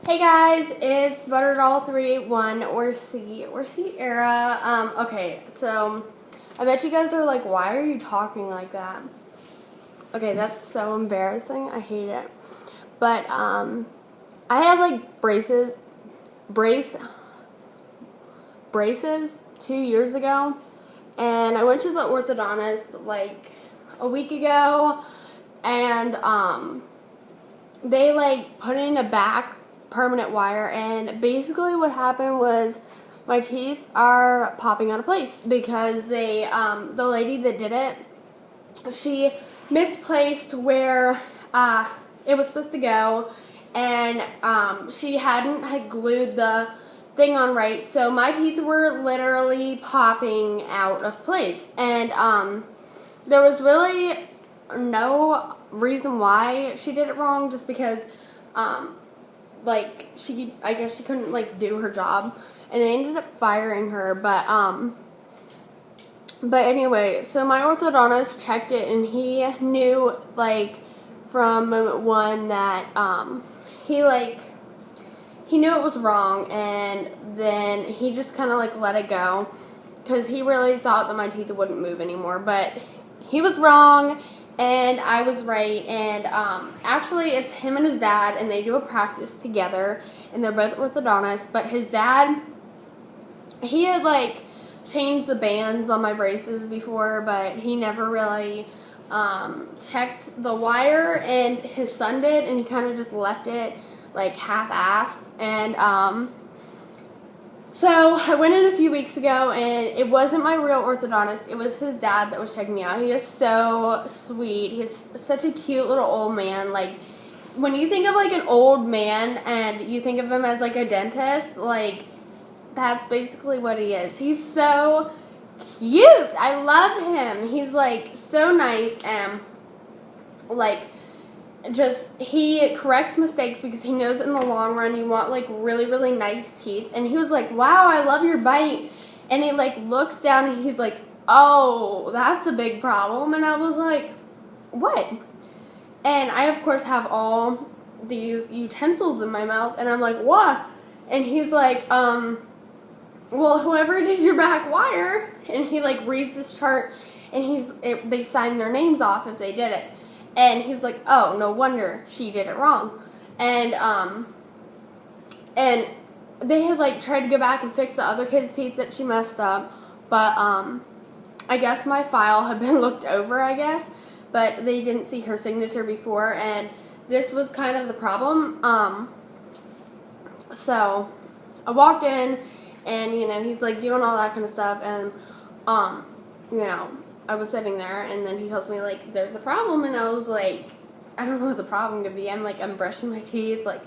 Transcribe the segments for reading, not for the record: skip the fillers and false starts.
Hey guys, it's Butterdoll381 or Sierra. Okay, so I bet you guys are like, why are you talking like that? Okay, that's so embarrassing. I hate it. But I had like braces 2 years ago, and I went to the orthodontist like a week ago, and they like put in a back permanent wire, and basically what happened was my teeth are popping out of place because the lady that did it, she misplaced where it was supposed to go, and she hadn't had glued the thing on right, so my teeth were literally popping out of place, and there was really no reason why she did it wrong, just because I guess she couldn't like do her job, and they ended up firing her. But anyway, so my orthodontist checked it, and he knew like from moment one that he knew it was wrong, and then he just kind of like let it go because he really thought that my teeth wouldn't move anymore, but he was wrong and I was right. And actually it's him and his dad, and they do a practice together, and they're both orthodontists. But his dad, he had like changed the bands on my braces before, but he never really checked the wire, and his son did, and he kind of just left it like half-assed. And so I went in a few weeks ago, and it wasn't my real orthodontist. It was his dad that was checking me out. He is so sweet. He's such a cute little old man. Like, when you think of like an old man and you think of him as like a dentist, like that's basically what he is. He's so cute. I love him. He's like so nice, and like just he corrects mistakes because he knows in the long run you want like really, really nice teeth. And he was like, wow, I love your bite. And he like looks down and he's like, oh, that's a big problem. And I was like, what? And I of course have all these utensils in my mouth, and I'm like, what? And he's like, well, whoever did your back wire, and he like reads this chart, and they sign their names off if they did it. And he's like, oh, no wonder she did it wrong. And they had like tried to go back and fix the other kid's teeth that she messed up, but I guess my file had been looked over, I guess, but they didn't see her signature before, and this was kind of the problem. So I walked in, and he's like doing all that kind of stuff, and I was sitting there, and then he tells me like there's a problem, and I was like, I don't know what the problem could be. I'm brushing my teeth like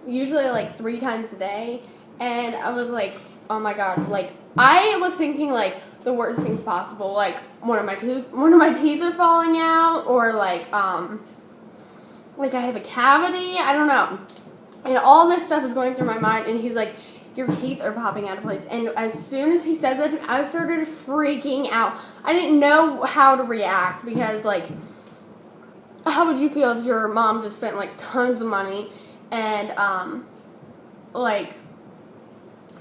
usually like 3 times a day, and I was like, oh my god, like I was thinking like the worst things possible, like one of my teeth are falling out, or like I have a cavity, I don't know. And all this stuff is going through my mind, and he's like, your teeth are popping out of place. And as soon as he said that, I started freaking out. I didn't know how to react, because like, how would you feel if your mom just spent like tons of money and like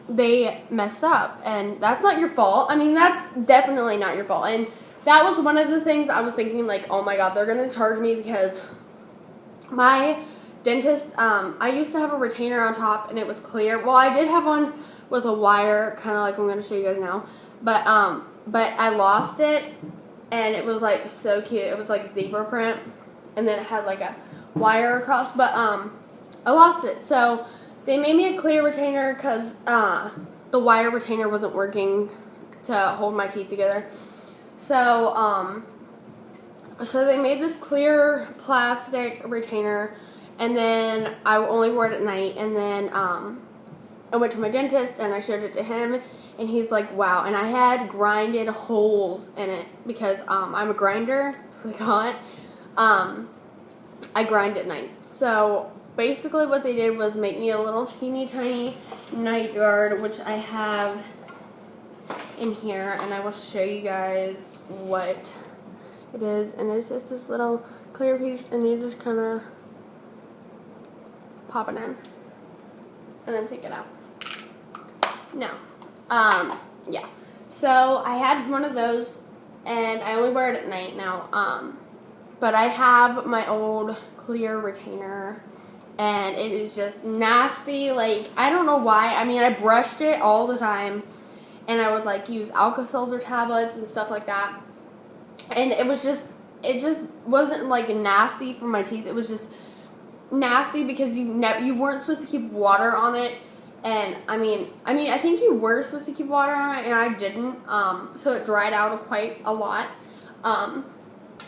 they messed up, and that's not your fault. I mean, that's definitely not your fault. And that was one of the things I was thinking, like, oh my god, they're gonna charge me, because my dentist, I used to have a retainer on top, and it was clear. Well, I did have one with a wire, kind of like I'm going to show you guys now, but I lost it, and it was like so cute. It was like zebra print, and then it had like a wire across, but I lost it. So they made me a clear retainer because the wire retainer wasn't working to hold my teeth together. So they made this clear plastic retainer, and then I only wore it at night. And then I went to my dentist, and I showed it to him, and he's like, wow. And I had grinded holes in it because I'm a grinder, that's what they call it. I grind at night. So basically what they did was make me a little teeny tiny night guard, which I have in here, and I will show you guys what it is. And it's just this little clear piece, and you just kind of pop it in. and then take it out. No. Yeah. So I had one of those, and I only wear it at night now. But I have my old clear retainer, and it is just nasty. Like, I don't know why. I mean, I brushed it all the time, and I would like use Alka-Seltzer tablets and stuff like that. And it just wasn't like nasty for my teeth. It was just nasty because you weren't supposed to keep water on it. And I think you were supposed to keep water on it, and I didn't. So it dried out quite a lot.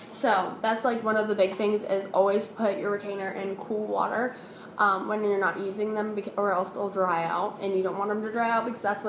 So that's like one of the big things is always put your retainer in cool water when you're not using them, or else they'll dry out, and you don't want them to dry out because that's when